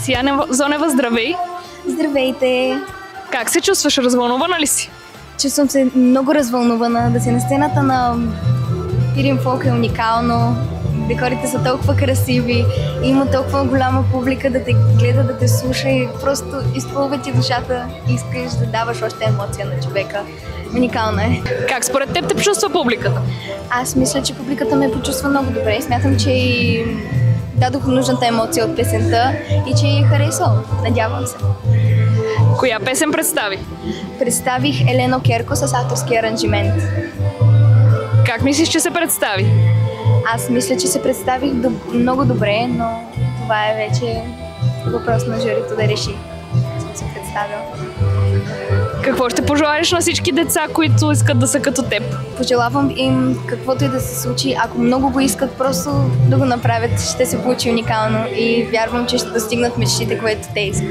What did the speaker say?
Сияна Зонева, здравей! Здравейте! Как се чувстваш? Развълнувана ли си? Чувствам се много развълнувана. Да си на сцената на Пирин Фолк е уникално. Декорите са толкова красиви. Има толкова голяма публика да те гледа, да те слуша и просто изпълва ти душата и искаш да даваш още емоция на човека. Уникално е. Как според теб те почувства публиката? Аз мисля, че публиката ме почувства много добре. Смятам, че и дадох нужната емоция от песента и че я харесал. Надявам се. Коя песен представи? Представих Елено Керко с авторски аранжимент. Как мислиш, че се представи? Аз мисля, че се представих много добре, но това е вече въпрос на журито да реши. Съм се представил. Какво ще пожелаеш на всички деца, които искат да са като теб? Пожелавам им каквото и да се случи, ако много го искат, просто да го направят, ще се получи уникално и вярвам, че ще достигнат мечтите, които те искат.